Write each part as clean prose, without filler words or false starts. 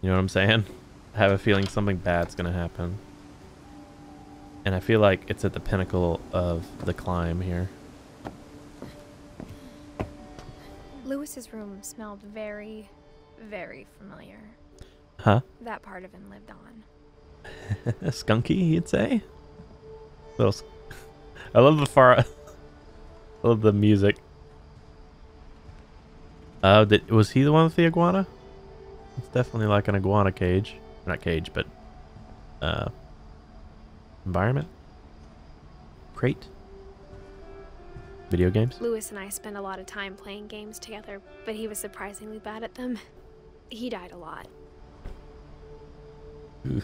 You know what I'm saying? I have a feeling something bad's gonna happen. And I feel like it's at the pinnacle of the climb here. Lewis's room smelled very, very familiar. Huh? That part of him lived on. Skunky, you'd say? Little I love the I love the music. Was he the one with the iguana? It's definitely like an iguana cage. Not cage, but environment? Crate? Video games? Lewis and I spent a lot of time playing games together, but he was surprisingly bad at them. He died a lot. Ooh.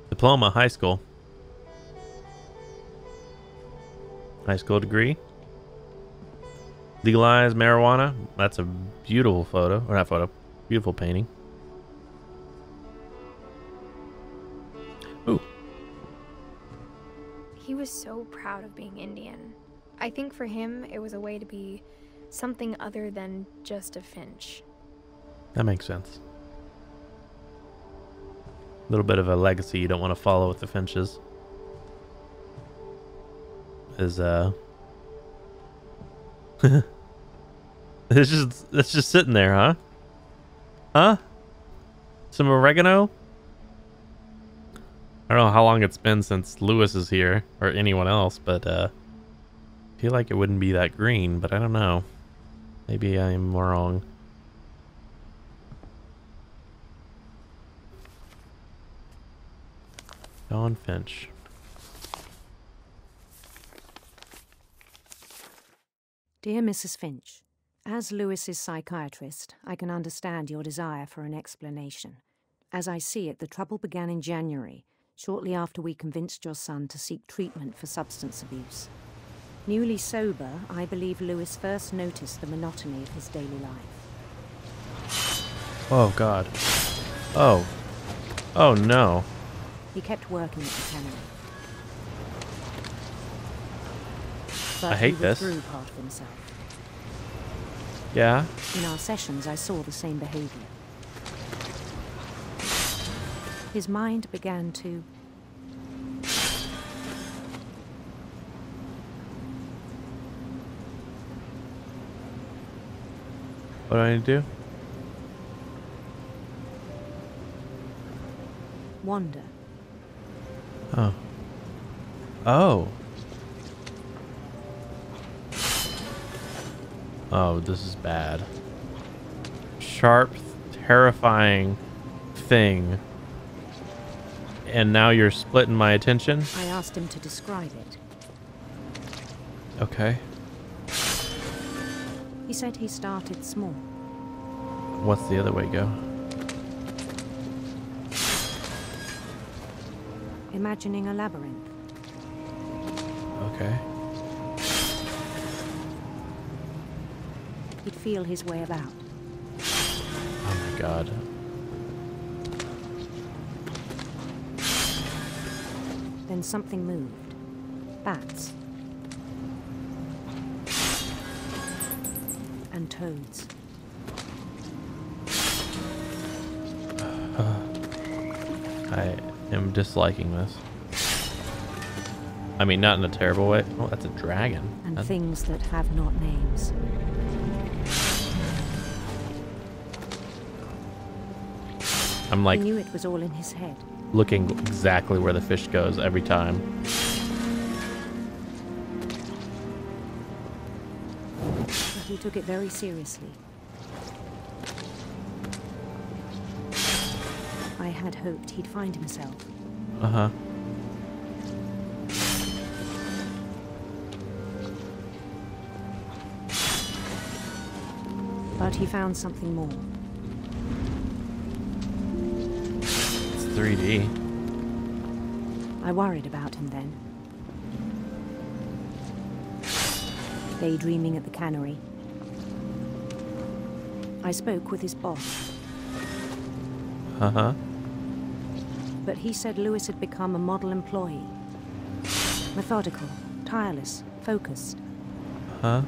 Diploma, high school. High school degree. Legalize marijuana. That's a beautiful photo. Or not photo. Beautiful painting. Ooh. He was so proud of being Indian. I think for him, it was a way to be something other than just a Finch. That makes sense. A little bit of a legacy you don't want to follow with the Finches. Is it's just sitting there, huh? Huh? Some oregano? I don't know how long it's been since Lewis is here, or anyone else, but I feel like it wouldn't be that green, but I don't know. Maybe I'm wrong. Dawn Finch. Dear Mrs. Finch, as Lewis's psychiatrist, I can understand your desire for an explanation. As I see it, the trouble began in January, shortly after we convinced your son to seek treatment for substance abuse. Newly sober, I believe Lewis first noticed the monotony of his daily life. Oh, God. Oh. Oh, no. He kept working at the cannery. But I hate this. He withdrew part of himself. Yeah? In our sessions, I saw the same behavior. His mind began to... What do I need to do? wander. Oh. Oh. Oh, this is bad. Sharp, terrifying thing. And now you're splitting my attention? I asked him to describe it. Okay. He said he started small. What's the other way go? Imagining a labyrinth. Okay. He'd feel his way about. Oh my god. Then something moved. Bats. And toads. I am disliking this. I mean, not in a terrible way. Oh, that's a dragon. And things that have not names. I'm like He knew it was all in his head. looking exactly where the fish goes every time. But he took it very seriously. I had hoped he'd find himself. Uh-huh. But he found something more. It's 3D. I worried about him then. Daydreaming at the cannery. I spoke with his boss. Uh-huh. But he said Lewis had become a model employee. Methodical, tireless, focused. Huh?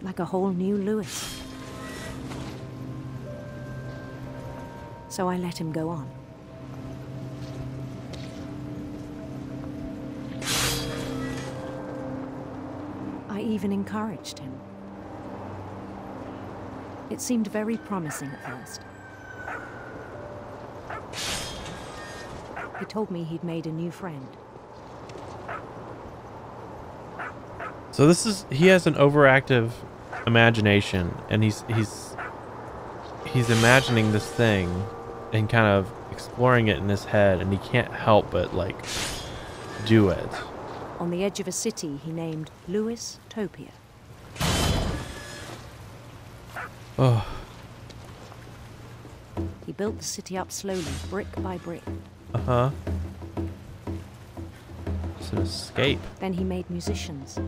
Like a whole new Lewis. so I let him go on. I even encouraged him. It seemed very promising at first. He told me he'd made a new friend. So he has an overactive imagination, and he's imagining this thing and kind of exploring it in his head, and he can't help but like do it. On the edge of a city he named Lewis Topia. Oh. He built the city up slowly, brick by brick. Uh-huh. It's an escape. Then he made musicians.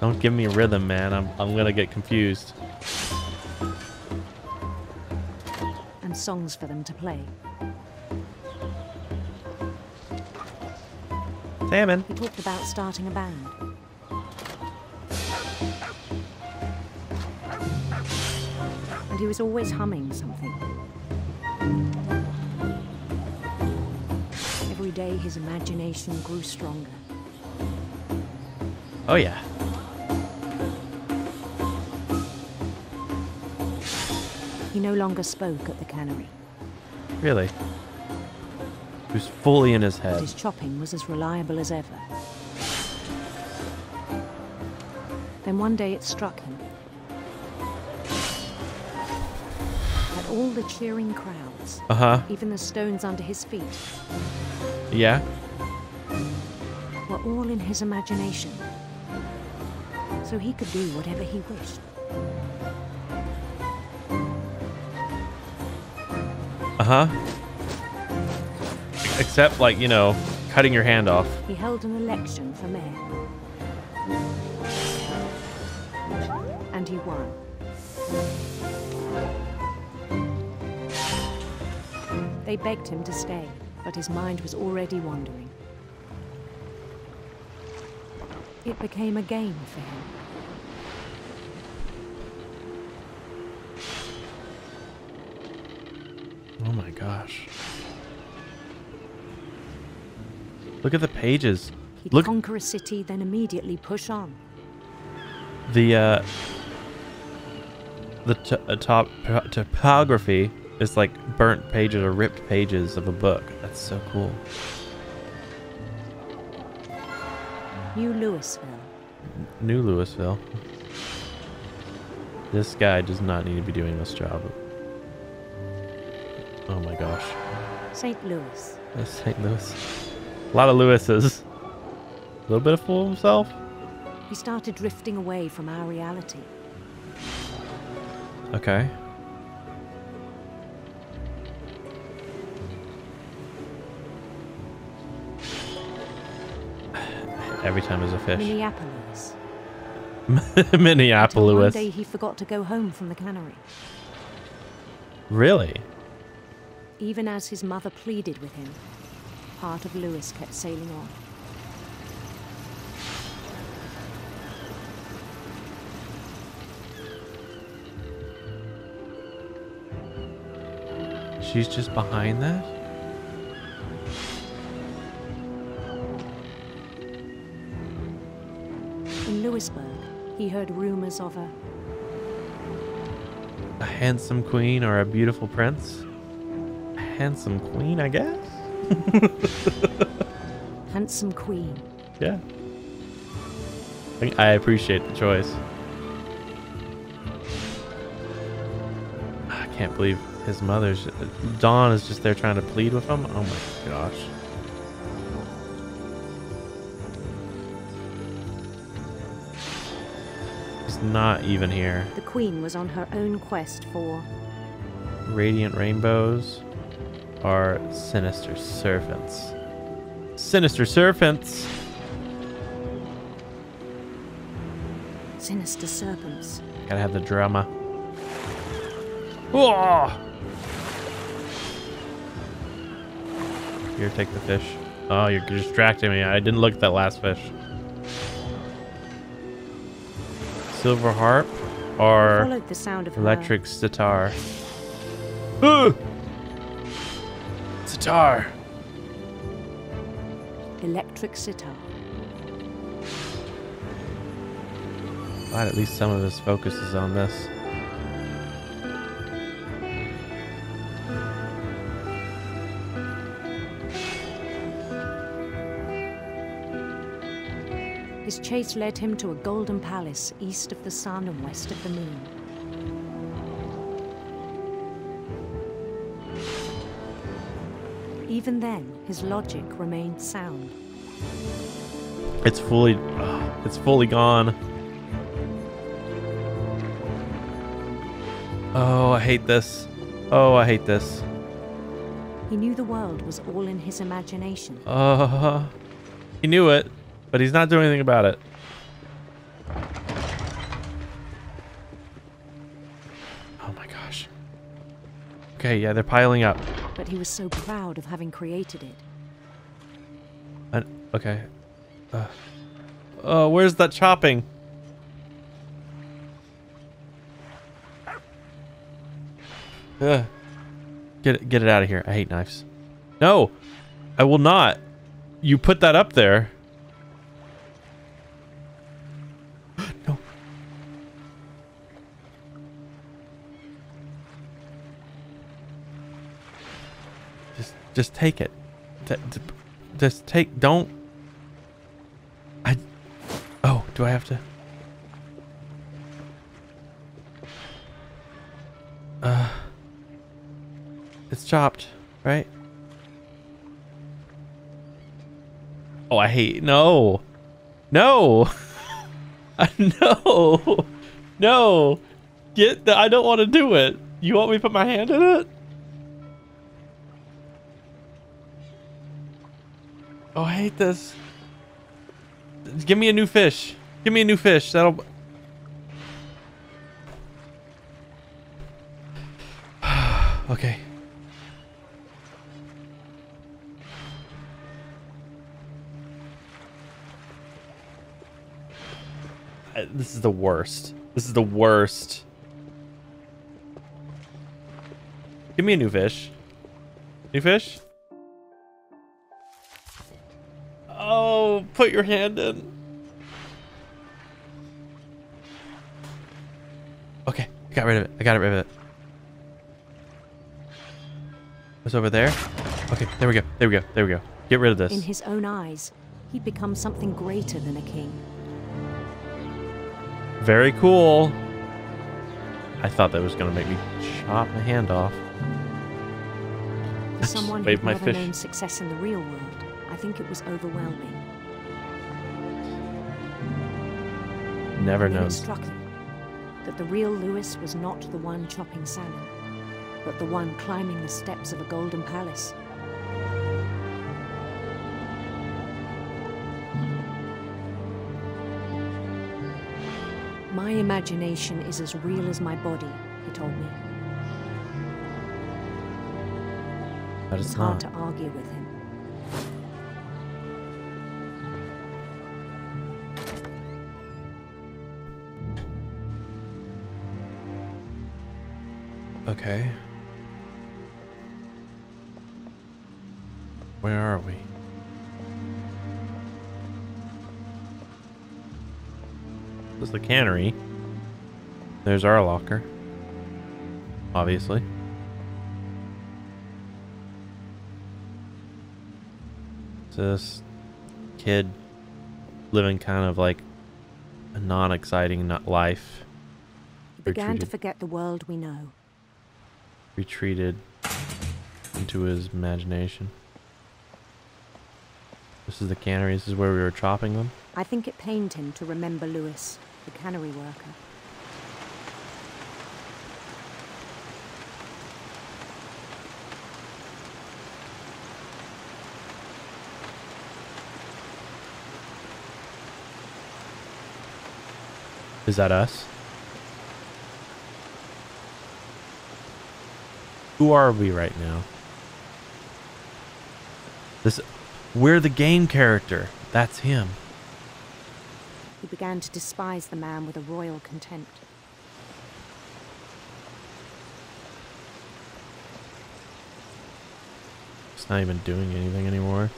Don't give me a rhythm, man. I'm gonna get confused. And songs for them to play. Salmon. He talked about starting a band. And he was always humming something. Every day his imagination grew stronger. Oh yeah. He no longer spoke at the cannery. Really? He was fully in his But head. his chopping was as reliable as ever. Then one day it struck him that all the cheering crowds, Uh-huh. even the stones under his feet, Yeah? were all in his imagination. So he could do whatever he wished. Uh-huh. Except, like, you know, cutting your hand off. He held an election for mayor. And he won. They begged him to stay, but his mind was already wandering. It became a game for him. Oh my gosh. Look at the pages. He'd Look, conquer a city, then immediately push on. the topography is like burnt pages or ripped pages of a book. That's so cool. New Louisville. New Louisville. This guy does not need to be doing this job. Oh my gosh. St. Louis. That's St. Louis. A lot of Lewises. A little bit of fool of himself. He started drifting away from our reality. Okay. Every time there's a fish. Minneapolis. Minneapolis. One day he forgot to go home from the cannery. Really? Even as his mother pleaded with him, part of Lewis kept sailing on. She's just behind that? In Lewisburg, he heard rumors of A handsome queen or a beautiful prince? A handsome queen, I guess? handsome queen. Yeah. I appreciate the choice. I can't believe his mother's... Dawn is just there trying to plead with him? Oh my gosh. He's not even here. The queen was on her own quest for... Radiant rainbows are sinister serpents. Sinister serpents! sinister serpents. Gotta have the drama. Whoa! Here, take the fish. Oh, you're distracting me. I didn't look at that last fish. Silver harp. Or Followed the sound of electric sitar. Sitar! electric sitar. Glad at least some of his focus is on this. His chase led him to a golden palace east of the sun and west of the moon. Even then, his logic remained sound. It's fully gone. Oh, I hate this. Oh, I hate this. He knew the world was all in his imagination. He knew it, but he's not doing anything about it. Oh my gosh. Okay, yeah, they're piling up. But he was so proud of having created it. Okay. Oh, where's that chopping? Get it out of here. I hate knives. No, I will not. You put that up there. No. Just take it. Just take. Don't. Oh, do I have to? It's chopped, right? Oh, I hate. No. No. No. No. I don't want to do it. You want me to put my hand in it? Oh, I hate this. Give me a new fish. Give me a new fish. That'll... Okay. This is the worst. This is the worst. Give me a new fish. New fish? Oh, put your hand in. Okay, I got rid of it. I got rid of it. What's over there? Okay, there we go. There we go. There we go. Get rid of this. In his own eyes, he'd become something greater than a king. Very cool. I thought that was going to make me chop my hand off. For someone Wave who'd my never fish. known success in the real world, I think it was overwhelming. Never Then known. it struck him that the real Lewis was not the one chopping salmon, but the one climbing the steps of a golden palace. My imagination is as real as my body, he told me. But It was it's hard not. to argue with him. Okay. Where are we? This is the cannery. There's our locker. Obviously. This kid living kind of like a non-exciting life. He began to forget the world we know. Retreated into his imagination. This is the cannery. This is where we were chopping them. I think it pained him to remember Lewis, the cannery worker. Is that us? Who are we right now? We're the game character. That's him. He began to despise the man with a royal contempt. It's not even doing anything anymore.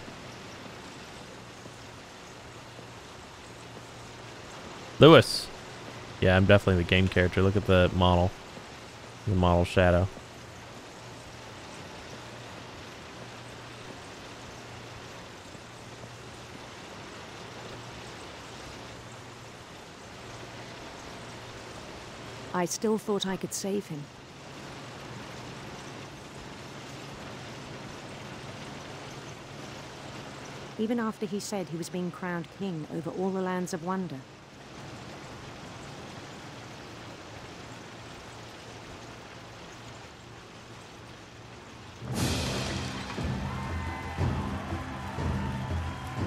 Lewis! Yeah, I'm definitely the game character. Look at the model. The model shadow. I still thought I could save him. Even after he said he was being crowned king over all the lands of wonder.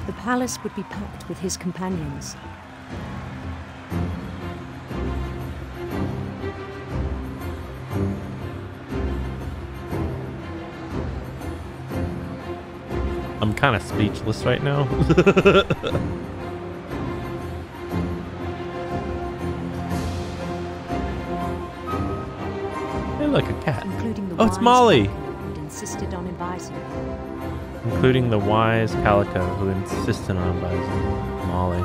The palace would be packed with his companions. I'm kind of speechless right now. Hey, look, a cat. Oh, it's Molly. Who'd insisted on advising. Including the wise Calico who insisted on advising Molly.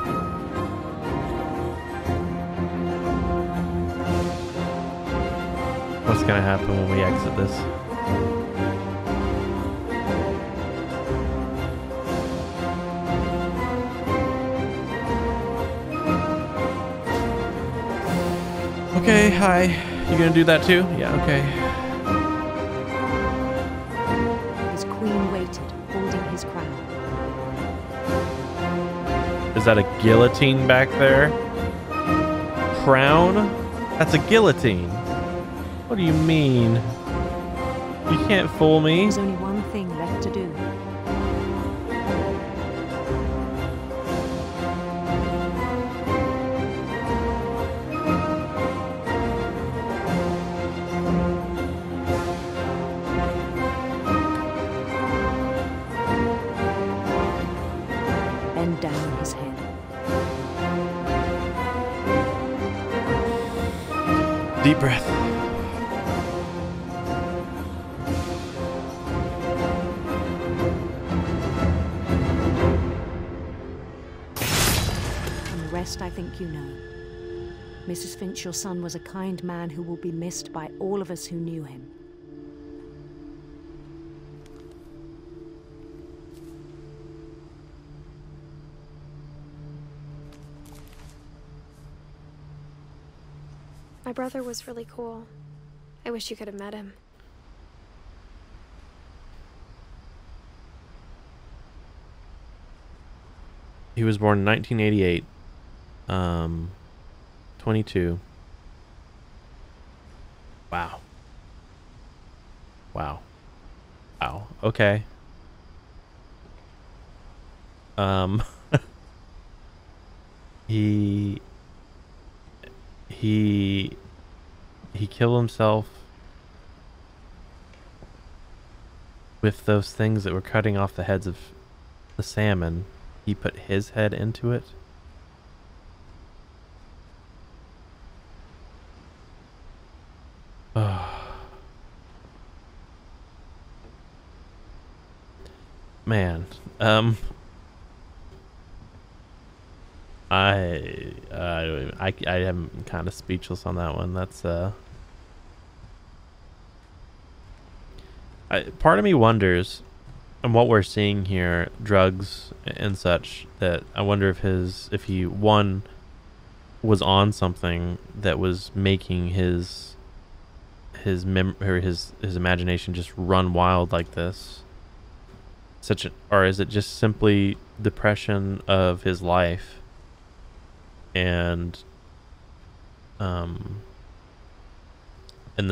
What's gonna happen when we exit this? Okay, hi. You gonna do that too? Yeah, okay. His queen waited, holding his crown. Is that a guillotine back there? Crown? That's a guillotine. What do you mean? You can't fool me. There's only one thing left to do. Bend down his head. Deep breath. And the rest I think you know. Mrs. Finch, your son was a kind man who will be missed by all of us who knew him. My brother was really cool. I wish you could have met him. He was born in 1988. 22. Wow. Wow. Wow. Okay. He killed himself with those things that were cutting off the heads of the salmon. He put his head into it. Man, I am kind of speechless on that one. That's part of me wonders, and what we're seeing here, drugs and such, that I wonder if he one was on something that was making his imagination just run wild like this. Or is it just simply depression of his life and the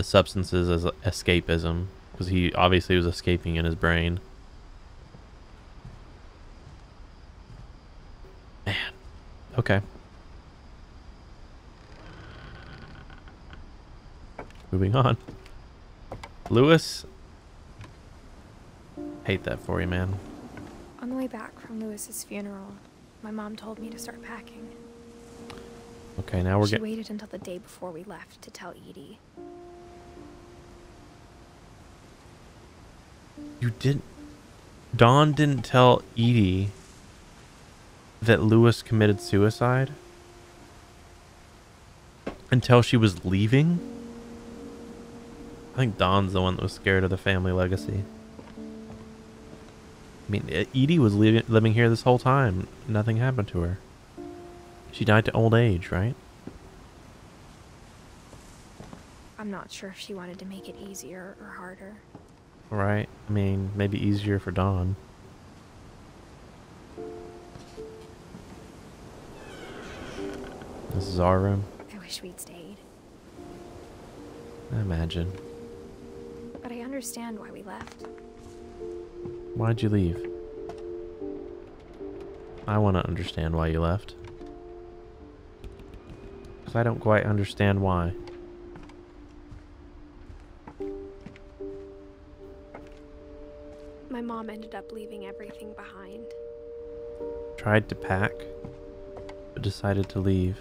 substances as escapism, because he obviously was escaping in his brain. Man, okay. Moving on. Lewis. Hate that for you, man. On the way back from Lewis's funeral, my mom told me to start packing. Okay, now we're She getting... waited until the day before we left to tell Edie. You didn't... Dawn didn't tell Edie that Lewis committed suicide until she was leaving. I think Dawn's the one that was scared of the family legacy. I mean, Edie was living here this whole time. Nothing happened to her. She died to old age, right? I'm not sure if she wanted to make it easier or harder. Right. I mean, maybe easier for Dawn. This is our room. I wish we'd stayed. I imagine. But I understand why we left. Why'd you leave? I want to understand why you left. Because I don't quite understand why. My mom ended up leaving everything behind. Tried to pack, but decided to leave.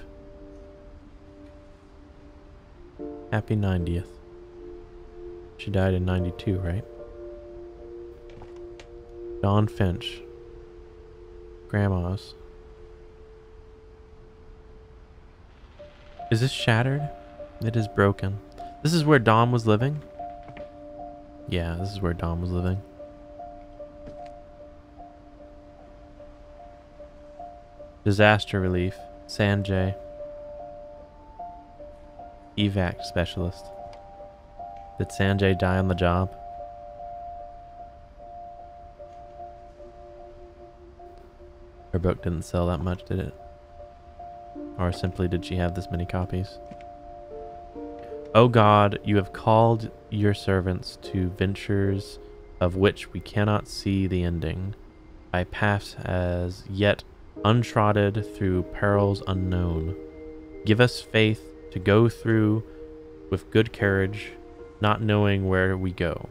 Happy 90th. She died in 92, right? Dawn Finch. Grandma's. Is this shattered? It is broken. This is where Dawn was living? Yeah, this is where Dawn was living. Disaster relief. Sanjay. Evac specialist. Did Sanjay die on the job? Her book didn't sell that much, did it? Or simply did she have this many copies? O God, you have called your servants to ventures of which we cannot see the ending, by paths as yet untrodden through perils unknown. Give us faith to go through with good courage, not knowing where we go,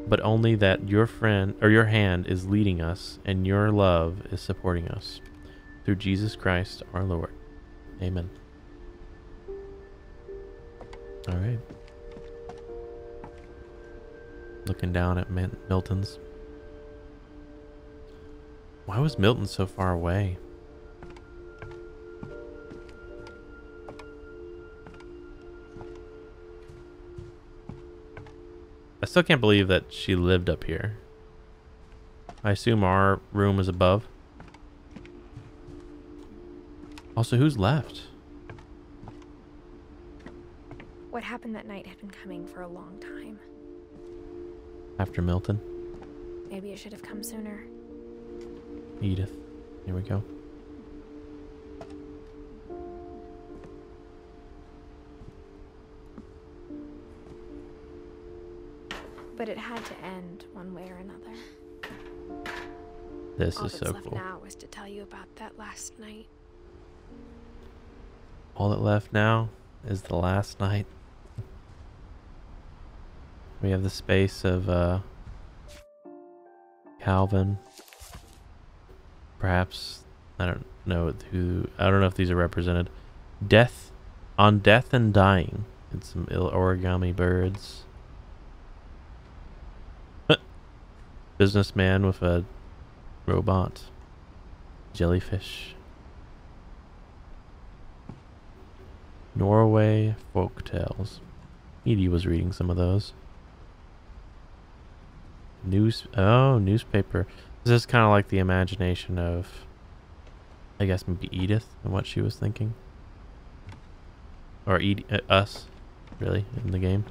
but only that your friend or your hand is leading us and your love is supporting us. Through Jesus Christ our Lord. Amen. All right. Looking down at Milton's. Why was Milton so far away? I still can't believe that she lived up here. I assume our room is above. Also, who's left? What happened that night had been coming for a long time. After Milton? Maybe it should have come sooner. Edith. Here we go. But it had to end one way or another. This All is that's so left cool. now was to tell you about that last night. All that left now is the last night. We have the space of Calvin. Perhaps, I don't know if these are represented. Death and dying. And some origami birds. Businessman with a robot. Jellyfish. Norway folktales. Edie was reading some of those. Newspaper. This is kind of like the imagination of, I guess, maybe Edith and what she was thinking. Or us, really, in the game.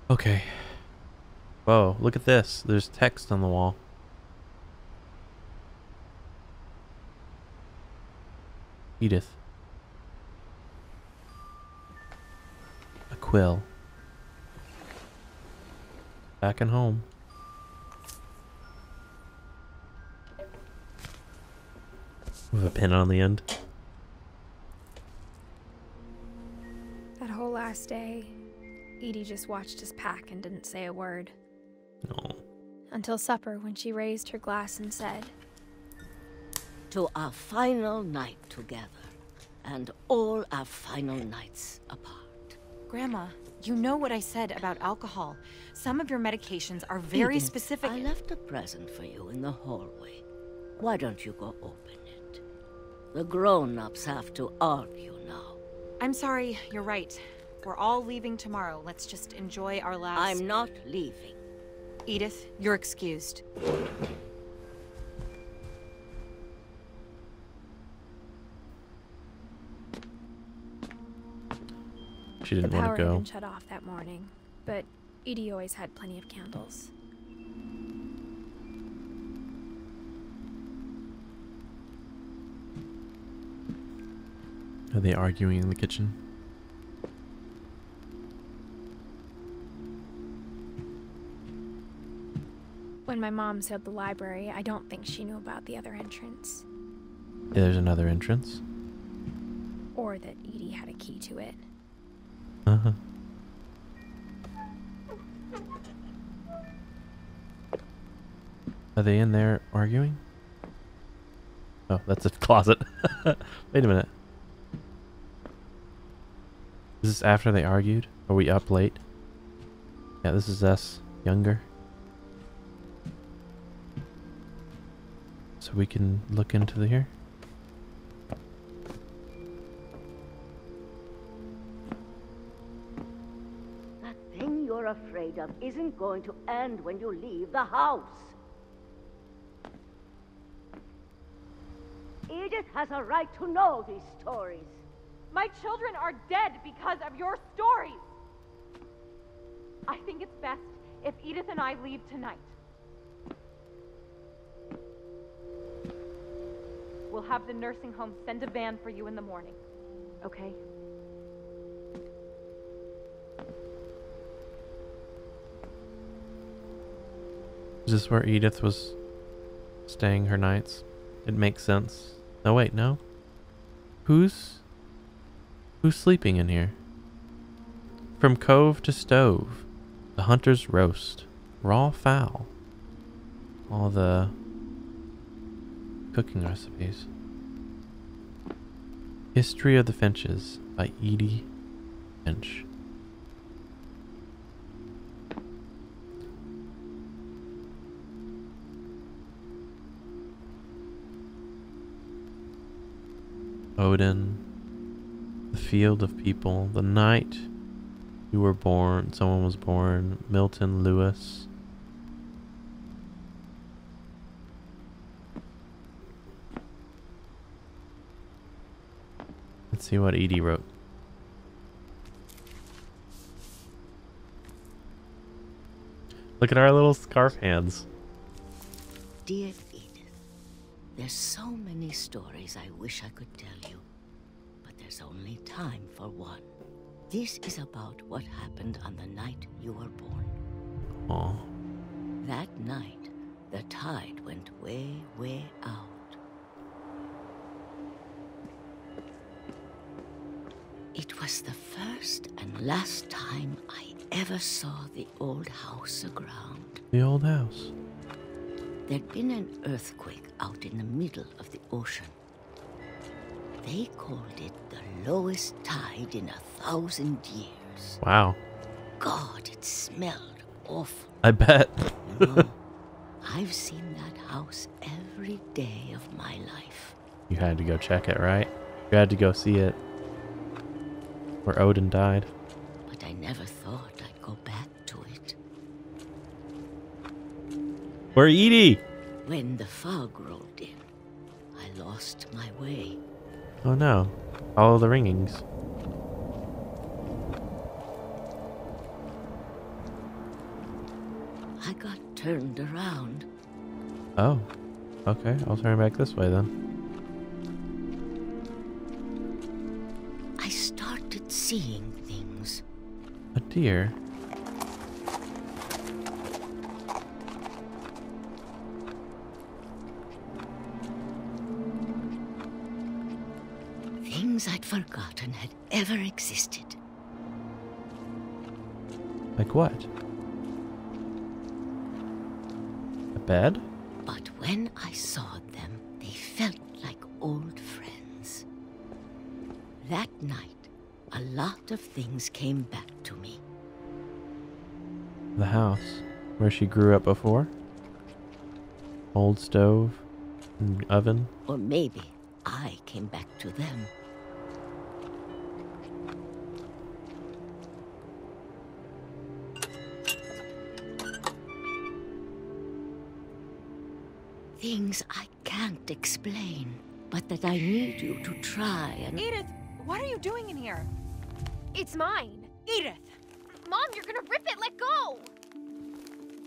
Okay. Whoa, look at this. There's text on the wall. Edith. A quill. Back and home. With a pin on the end. That whole last day, Edie just watched us pack and didn't say a word. No. Until supper, when she raised her glass and said, To our final night together, and all our final nights apart. Grandma, you know what I said about alcohol. Some of your medications are very Edith, specific. I left a present for you in the hallway. Why don't you go open it? The grown-ups have to argue now. I'm sorry, you're right. We're all leaving tomorrow. Let's just enjoy our last... I'm not leaving. Edith, you're excused. She didn't The want power to had go. been shut off that morning, but Edie always had plenty of candles. Are they arguing in the kitchen? When my mom sailed the library, I don't think she knew about the other entrance, Yeah, there's another entrance. or that Edie had a key to it. Uh-huh. Are they in there arguing? Oh, that's a closet. Wait a minute. Is this after they argued? Are we up late? Yeah, this is us, younger. So we can look into the here. That thing you're afraid of isn't going to end when you leave the house. Edith has a right to know these stories. My children are dead because of your stories. I think it's best if Edith and I leave tonight. We'll have the nursing home send a van for you in the morning, okay? Is this where Edith was staying her nights? It makes sense. No, wait, no. Who's sleeping in here? From cove to stove, the hunter's roast, raw fowl. All the cooking recipes. History of the Finches by Edie Finch. Odin, the field of people, the night you were born, someone was born, Milton Lewis. Let's see what Edie wrote. Look at our little scarf hands. Dear Edith, there's so many stories I wish I could tell you, but there's only time for one. This is about what happened on the night you were born. Aw. That night, the tide went way, way out. It was the first and last time I ever saw the old house aground. The old house. There'd been an earthquake out in the middle of the ocean. They called it the lowest tide in 1,000 years. Wow. God, it smelled awful. I bet. You know, I've seen that house every day of my life. You had to go check it, right? You had to go see it. Where Odin died. But I never thought I'd go back to it. Where Edie? When the fog rolled in, I lost my way. Oh no. Follow the ringings. I got turned around. Oh. Okay, I'll turn back this way then. I started seeing things. A deer. Things I'd forgotten had ever existed. Like what? A bed? But when I saw them, they felt like old friends. That night, a lot of things came back to me. The house where she grew up before? Old stove and oven? Or maybe I came back to them. Things I can't explain, but that I need you to try and... Edith, what are you doing in here? It's mine. Edith! Mom, you're gonna rip it. Let go.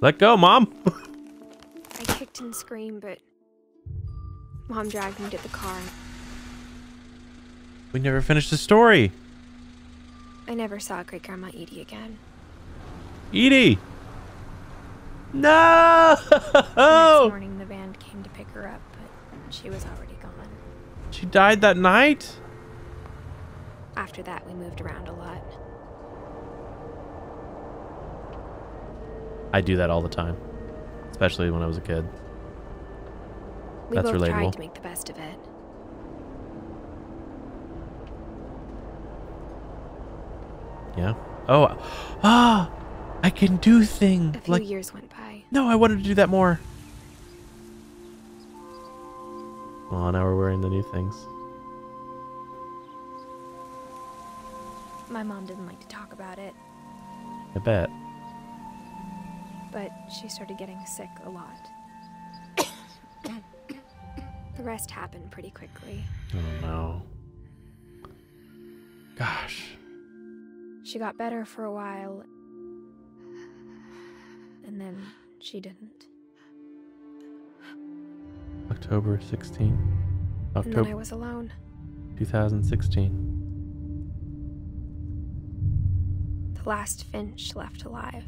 Let go, Mom! I kicked and screamed, but Mom dragged me to the car. We never finished the story. I never saw Great Grandma Edie again. Edie! No! Next morning, the band came to pick her up, but she was already gone. She died that night? After that, we moved around a lot. I do that all the time, especially when I was a kid. We That's both relatable. tried to make the best of it. Yeah. Oh. Ah! I can do things. A few years went by. No, I wanted to do that more. Oh, now we're wearing the new things. My mom didn't like to talk about it, I bet. but she started getting sick a lot. The rest happened pretty quickly. Oh, no. Gosh. She got better for a while, and then she didn't. October 16. And then I October was alone. 2016. The last Finch left alive.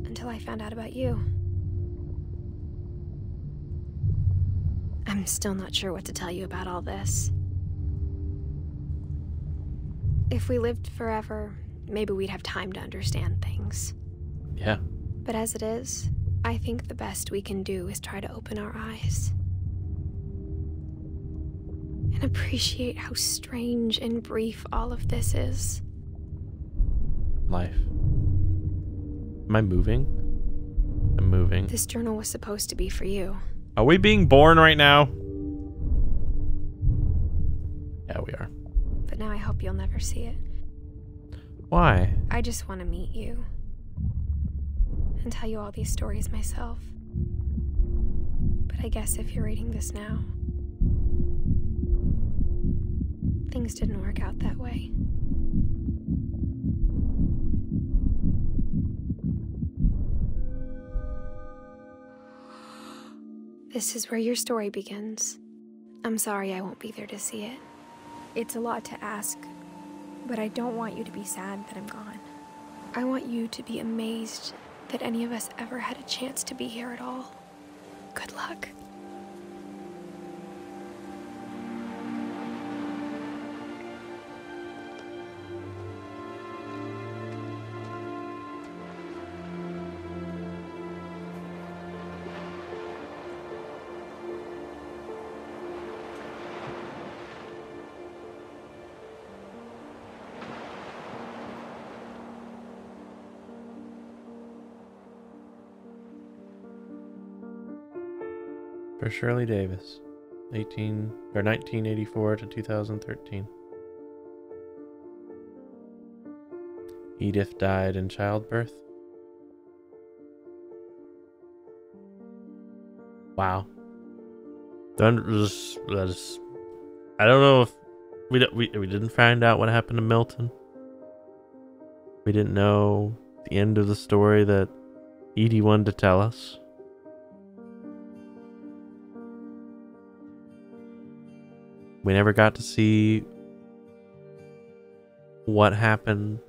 Until I found out about you. I'm still not sure what to tell you about all this. If we lived forever, maybe we'd have time to understand things. Yeah. But as it is, I think the best we can do is try to open our eyes. And appreciate how strange and brief all of this is. Life. Am I moving? I'm moving. This journal was supposed to be for you. Are we being born right now? Yeah, we are. But now I hope you'll never see it. Why? I just want to meet you. And tell you all these stories myself. But I guess if you're reading this now, things didn't work out that way. This is where your story begins. I'm sorry I won't be there to see it. It's a lot to ask, but I don't want you to be sad that I'm gone. I want you to be amazed that any of us ever had a chance to be here at all. Good luck. For Shirley Davis, 1984 to 2013. Edith died in childbirth. Wow. I don't know if we didn't find out what happened to Milton. We didn't know the end of the story that Edie wanted to tell us. We never got to see what happened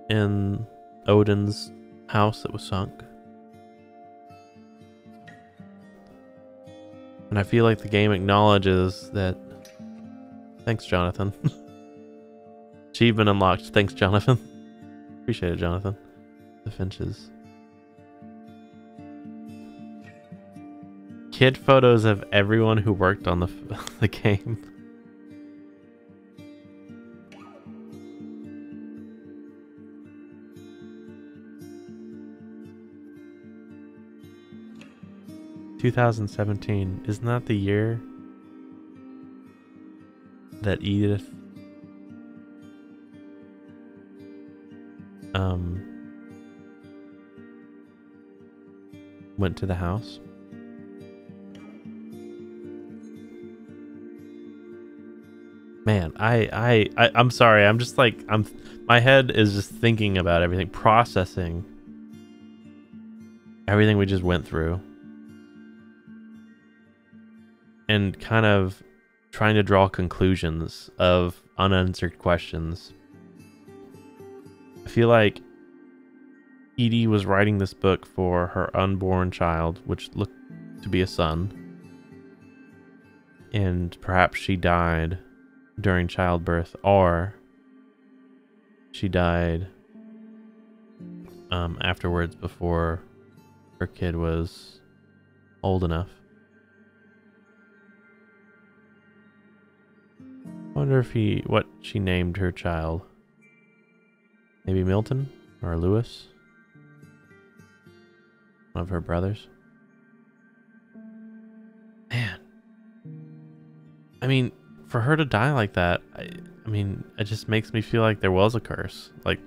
in Odin's house that was sunk. And I feel like the game acknowledges that... Thanks, Jonathan. Achievement unlocked. Thanks, Jonathan. Appreciate it, Jonathan. The Finches. kid photos of everyone who worked on the game. (2017) isn't that the year that Edith went to the house? Man, I'm sorry. I'm just like, my head is just thinking about everything, processing everything we just went through, and kind of trying to draw conclusions of unanswered questions. I feel like Edie was writing this book for her unborn child, which looked to be a son, and perhaps she died during childbirth, or she died afterwards, before her kid was old enough. I wonder if what she named her child. Maybe Milton or Lewis, one of her brothers. Man, I mean, for her to die like that, I mean, it just makes me feel like there was a curse. Like,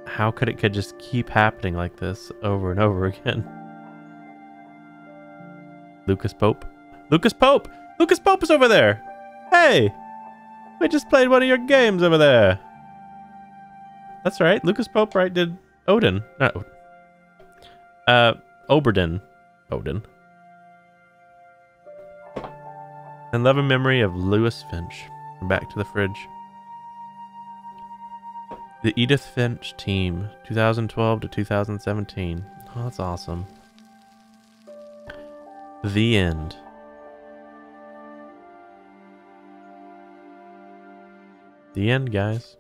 how could it just keep happening like this over and over again? Lucas Pope? Lucas Pope! Lucas Pope is over there! Hey! We just played one of your games over there. That's right. Lucas Pope, right, did Odin. Not Odin. Oberdin. Odin. And love and memory of Lewis Finch. Back to the fridge. The Edith Finch team, 2012 to 2017. Oh, that's awesome. The end. The end, guys.